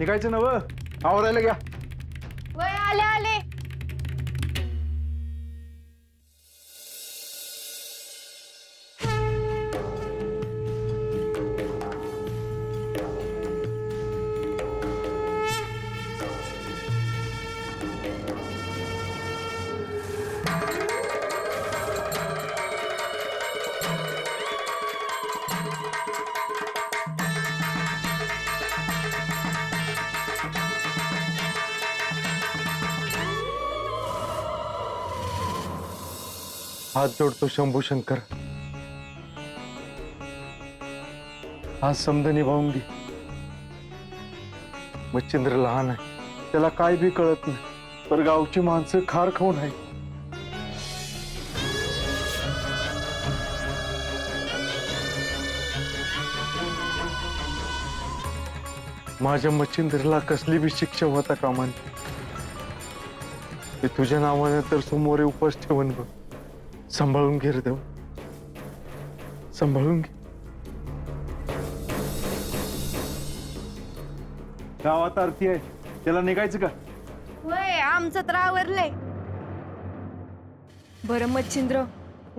निघायचं नव आवरायला घ्या. वय आले आले. हात जोडतो शंभू शंकर, हा समद निभावून घे. मच्छिंद्र लहान आहे, त्याला काय बी कळत नाही, पर गावची माणसं खार खाऊन आहे. माझ्या मच्छिंद्रला कसली बी शिक्षा होता कामा नये. ते तुझ्या नावाने तर समोर उपास ठेवून बघ. सांभाळून घे रे देव, सांभाळून घे. गावात आरती आहे, त्याला निघायचं का? वय आमचं तर आवरलंय. बरं मच्छिंद्र,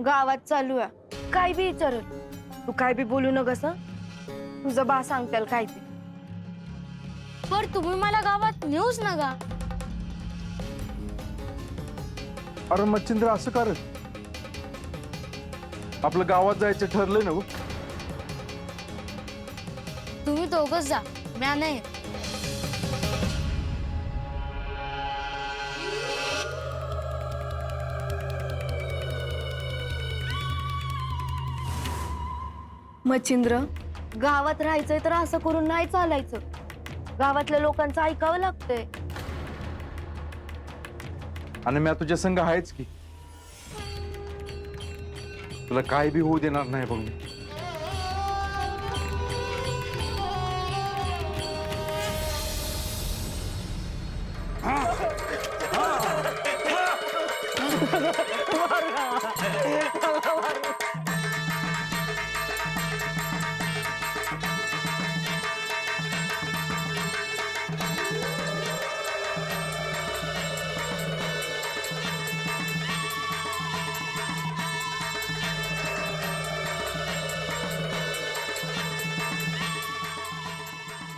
गावात चालू आहे, काय बी विचारल तू, काय बी बोलू नकस. तुझं बा सांगताल काय ते. पर तुम्ही मला गावात नेऊच नका. अरे मच्छिंद्र असं कर, आपलं गावात जायचं ठरलंय ना. तुम्ही दोघच जा, म्या नाही. मच्छिंद्र, गावात राहायचंय तर असं करून नाही चालायचं. गावातल्या लोकांचं ऐकावं लागतंय. आणि मी तुझ्या संग आहेच की, तुला काय बी होऊ देणार नाही बघ.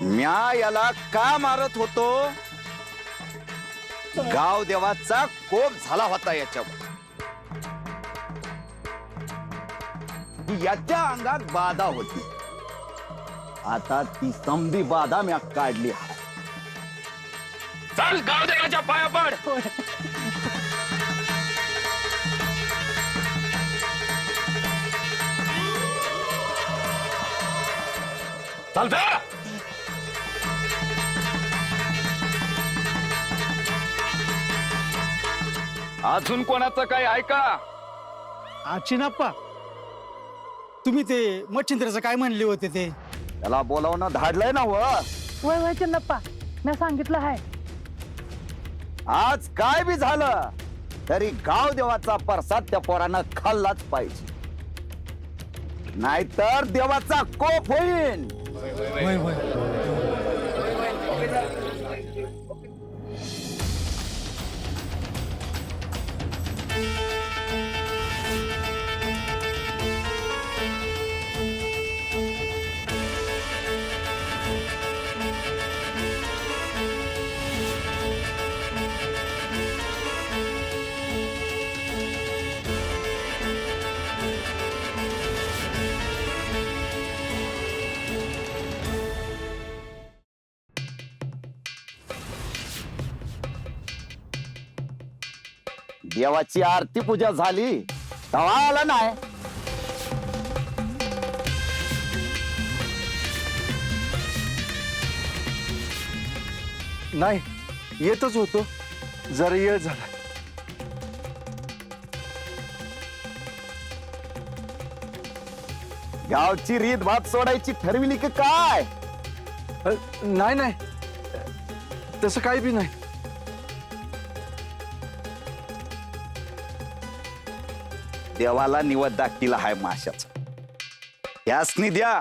म्या याला का मारत होतो? गाव देवाचा कोप झाला होता याच्यावर. याच्या अंगात बाधा होती, आता ती समधी बाधा म्या काढली आहे. चल गाव देवाच्या पाया पड. चालतं. अजून कोणाचं काही ऐका. चिनाप्पा, तुम्ही ते मच्छिंद्रचं काय म्हणले होते ते? त्याला बोलावणं धाडलंय ना व. वय वय चिन्नप्पा, मी सांगितलं आहे. आज काय बी झालं तरी गाव देवाचा प्रसाद त्या पोरानं खाल्लाच पाहिजे, नाहीतर देवाचा कोप होईल. वय वय. देवाची आरती पूजा झाली तवा आला नाही. नाही येतच होतो, जरा येळ झाला. गावची रीत भात सोडायची ठरविली की काय? नाही नाही, तसं काही बी नाही. देवाला निवद दाखीला हाय माशाचा, त्यासनी द्या.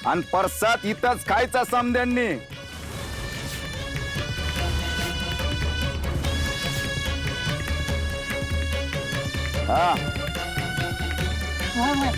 आणि परसात इथंच खायचा समद्यांनी. हा होय होय.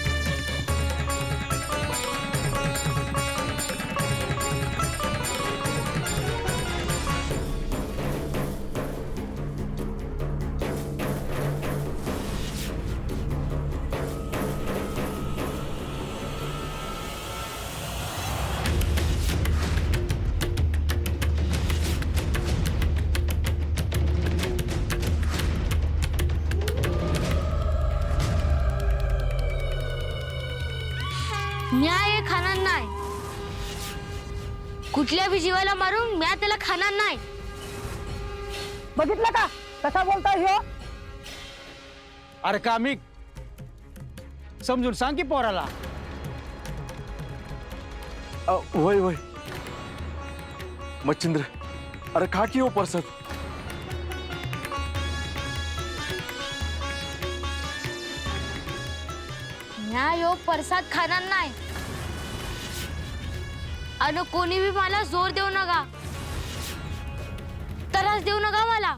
म्या हे खाणार नाही. कुठल्या बी जीवाला मारून म्या त्याला खाणार नाही. बघितलं का कसा बोलतोय ह्यो? अरे कामिक समजून सांग की पोराला. वय वय मच्छिंद्र, अरे खा की हो प्रसाद. म्या ह्यो प्रसाद खाणार नाही. आणि कोणी बी मला जोर देऊ नका, त्रास देऊ नका मला.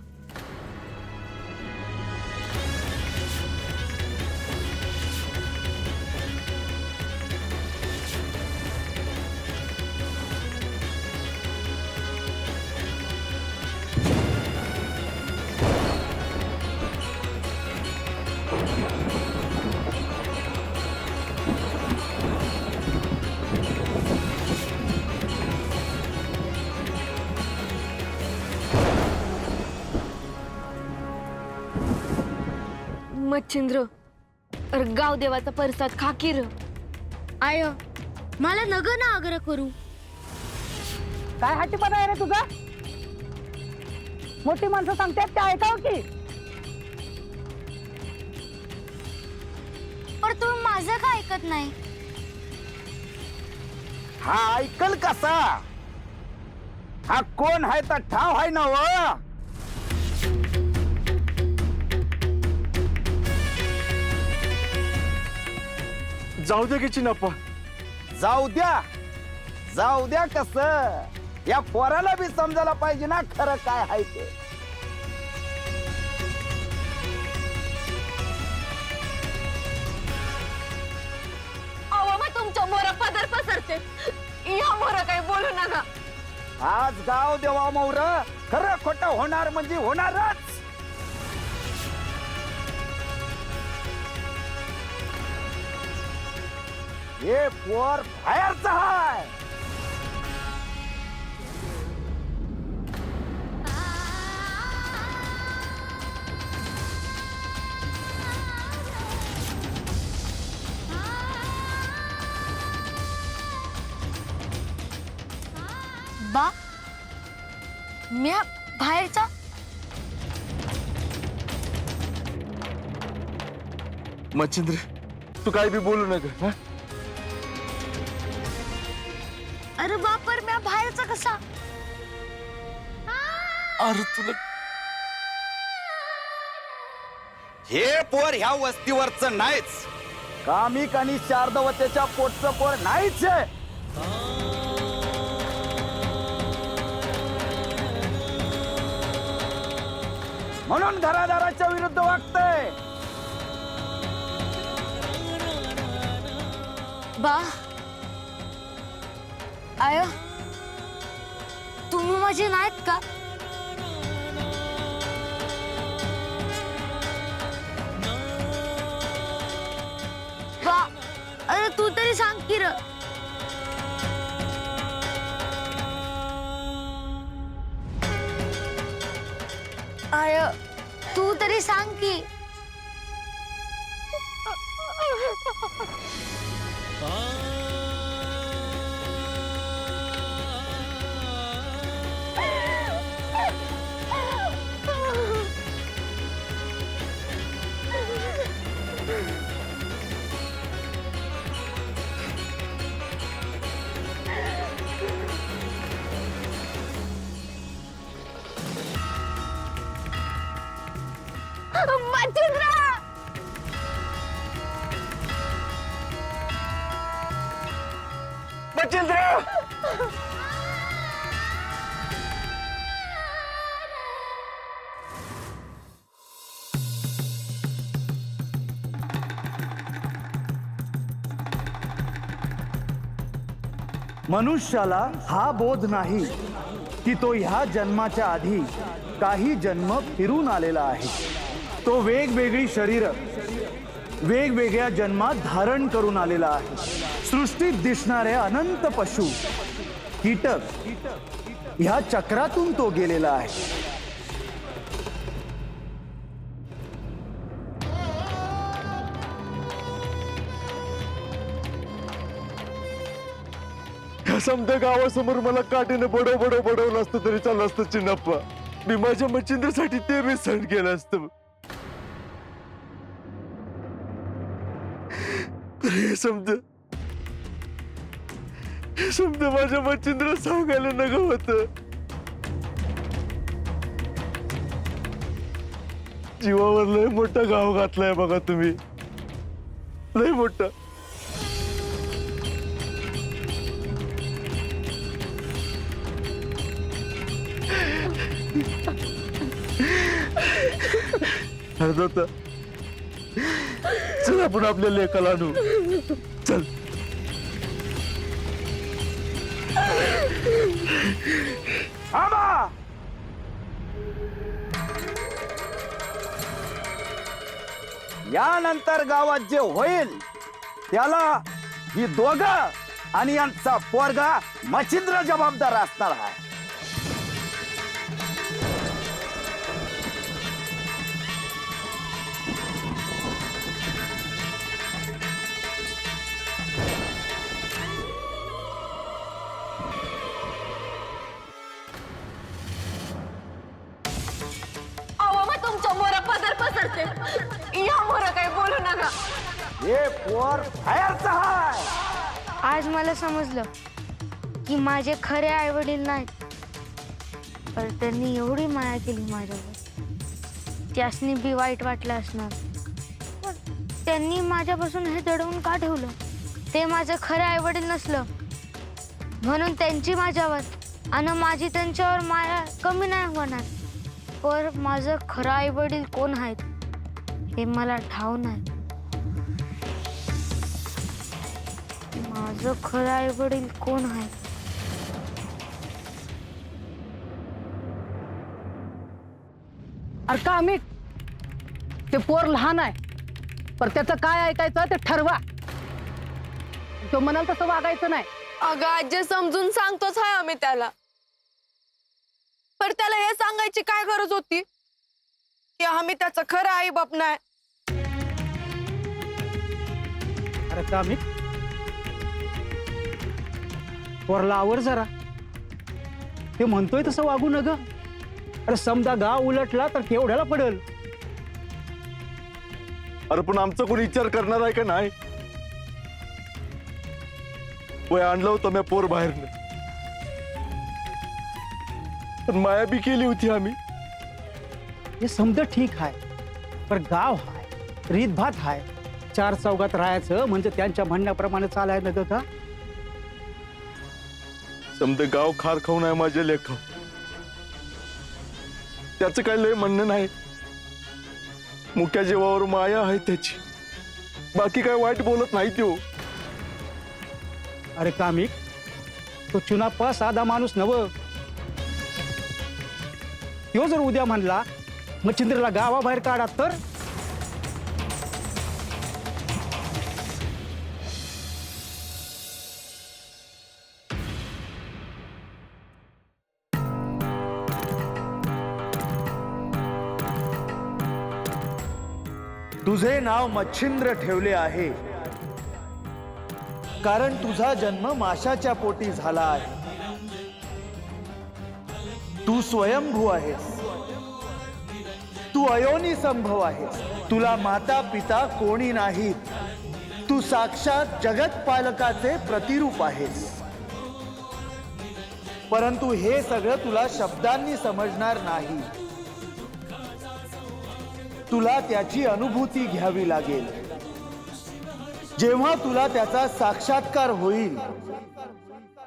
मच्छिंद्र, अरे गाव देवाचा प्रसाद खा की र. आय मला नग ना आग्रह करू. काय हट्टीपणा आहे रे तुझा? मोठी माणसं सांगतात ते ऐकावं की. पण तुम्ही माझं का ऐकत नाही? हा ऐकल कसा? हा कोण आहे तर ठाव आहे ना व. जाऊ दे की चिन्नप्पा. जाऊ द्या कस, या पोराला बी समजायला पाहिजे ना खरं काय आहे ते. अहो मग तुमच्या मोर पदर पसरते, या मोर काही बोलू नका. आज गाव देवा मौर खरं खोटं होणार म्हणजे होणारच. हे पोर बाहेरच हाय. बा म्या बाहेरचा. मच्छिंद्र, तू काय बी बोलू नका. हा? अरे बापर म्या बाहेरचा कसा? अरे तुला हे पोर ह्या वस्तीवरच नाहीच. कामिक आणि शारदवतेच्या पोटचं पोर नाहीच आहे. म्हणून घरादाराच्या विरुद्ध वागतंय. बा आय तुम्ही माझे नाहीत का? बा अरे तू तरी सांग की र. आय तू तरी सांग की. मच्छिंद्र मनुष्याला हा बोध नाही की तो ह्या जन्माच्या आधी काही जन्म फिरून आलेला आहे. तो वेगवेगळी शरीर वेगवेगळ्या जन्मात धारण करून आलेला आहे. सृष्टीत दिसणारे अनंत पशु कीटक ह्या चक्रातून तो गेलेला आहे. ह्या समजा गावासमोर मला काठीने बडवलं असतं तरी चाललं असतं चिन्नप्पा. मी माझ्या मच्छिंद्रसाठी ते मी सहन केलं असतं. हे समजा माझ्या मच्छिंद्र सांगायला नको होतं. जीवावर लय मोठा गाव घातलाय बघा तुम्ही, लय मोठा. हरदत्ता, चल आपण आपल्या लेकाला आणू. चल. आबा! यानंतर गावात जे होईल त्याला ही दोघं आणि यांचा पोरगा मच्छिंद्र जबाबदार असणार आहे. तुमच्या मोरा पदर पसरते. या मोरा काही बोलू नका. हे पोर फायरचं आहे. आज मला समजलं की माझे खरे आई वडील नाहीत, पण त्यांनी एवढी माया केली माझ्यावर, त्यासनी बी वाईट वाटलं असणार. पण त्यांनी माझ्यापासून हे दडवून का ठेवलं? ते माझं खरं आई वडील नसलं म्हणून त्यांची माझ्यावर आणि माझी त्यांच्यावर माया कमी नाही होणार. पर माझं खरं आई वडील कोण आहेत हे मला ठाव नाही. माझं खरं आई वडील कोण आहे? अरे का आम्ही ते पोर लहान आहे, पण त्याचं काय ऐकायचं ते ठरवा. तो म्हणाल तसं वागायचं नाही. अगं आजी, समजून सांगतोच आहे आम्ही त्याला, पर त्याला हे सांगायची काय गरज होती की आम्ही त्याचा खरं आई बाप नाही. अरे कामिक, पोरला आवर जरा. ते म्हणतोय तसं वागू न ग. अरे समजा गाव उलटला तर केवढ्याला पडेल. अरे पण आमचा कोणी विचार करणार आहे का नाही? वय आणलं होतं मी पोर बाहेरनं, पण माया बी केली होती आम्ही. हे समजा ठीक आहे, पण गाव हाय, रीतभात हाय. चार चौघात राहायचं म्हणजे त्यांच्या म्हणण्याप्रमाणे चालायला ग का? समजा गाव खार खाऊन आहे माझ्या लेखा. त्याचं काय लय म्हणणं नाही. मुक्या जीवावर माया आहे त्याची, बाकी काय वाईट बोलत नाही तो. अरे कामिक, तो चुनाप्पा साधा माणूस नव. तो जर उद्या म्हणला मच्छिंद्रला गावाबाहेर काढा तर तुझे नाव मच्छिंद्र ठेवले आहे कारण तुझा जन्म माशाच्या पोटी झाला आहे. तू स्वयंभू आहेस, तू अयोनी संभव आहेस. तुला माता पिता कोणी नाहीत. तू साक्षात जगत पालकाचे प्रतिरूप आहेस. परंतु हे सगळं तुला शब्दांनी समजणार नाही. तुला त्याची अनुभूती घ्यावी लागेल. जेव्हा तुला त्याचा साक्षात्कार होईल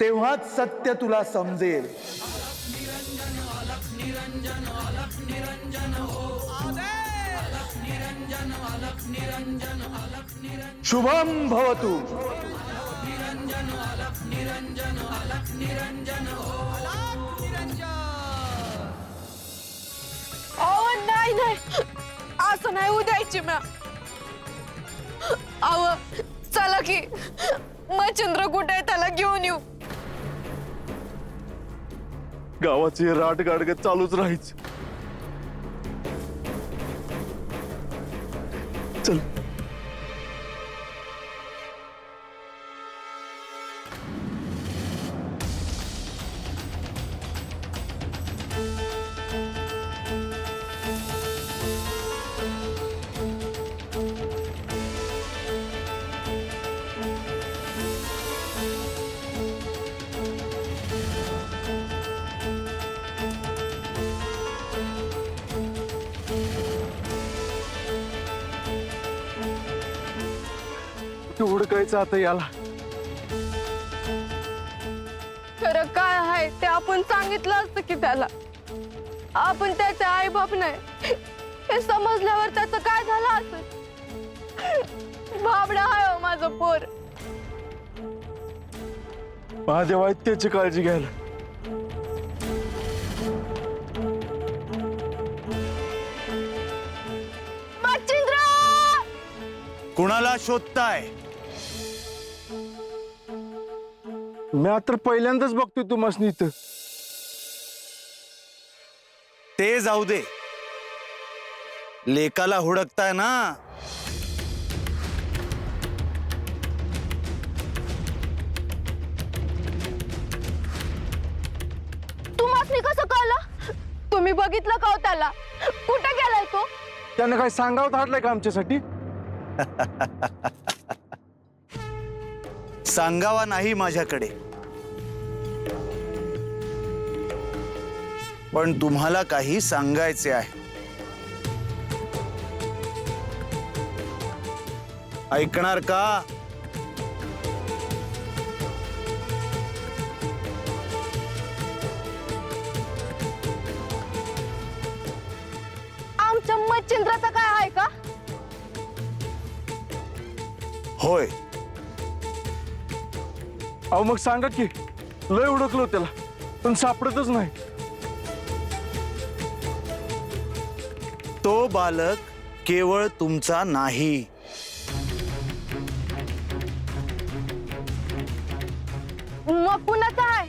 तेव्हाच सत्य तुला समजेल. शुभम भवतु. अहो नाही नाही, असं नाही उद्यायची म्या. अहो चला की, मच्छिंद्र कुठे आहे त्याला घेऊन येऊ. गावाची राट गाडगत चालूच राहायचं. चल. हुडकायचं आता याला. खरं काय आहे ते आपण सांगितलं असतं की त्याला. आपण त्याचे आई बाप नाही हे समजल्यावर त्याचं काय झालं असं. भाबडा आहे हो माझं पोर. महादेव आहेत त्याची काळजी घ्यायला. मच्छिंद्र कुणाला शोधताय? मी आता पहिल्यांदाच बघतोय तुम्हाला इथं. ते जाऊ दे, लेकाला हुडकताय ना. तुम्हाला कसं कळलं? तुम्ही बघितलं का हो त्याला? कुठे गेलाय तो? त्यानं काय सांगावं धाडलंय का आमच्यासाठी? सांगावा नाही माझ्याकडे, पण तुम्हाला काही सांगायचे आहे. ऐकणार का? आमच्या मच्छिंद्राचं काय आहे का? होय. अहो मग सांगा की, लय हुडकलो त्याला पण सापडतच नाही. तो बालक केवळ तुमचा नाही, मग कुणाचा आहे?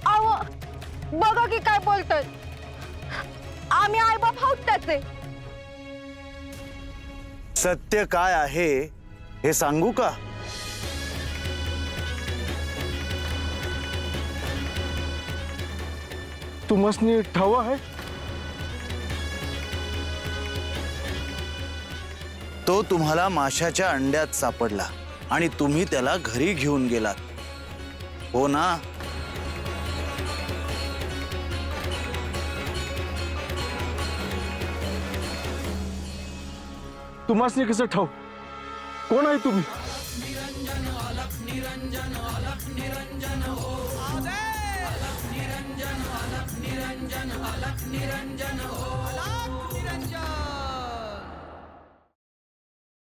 अहो बघा की काय बोलतोय. आम्ही आई बाप आहोत त्याचे. सत्य काय आहे हे सांगू का? तुम्हाला ठाव आहे? तो तुम्हाला माशाच्या अंड्यात सापडला आणि तुम्ही त्याला घरी घेऊन गेलात, हो ना? तुम्हाला कसं ठाव? कोण आहे तुम्ही?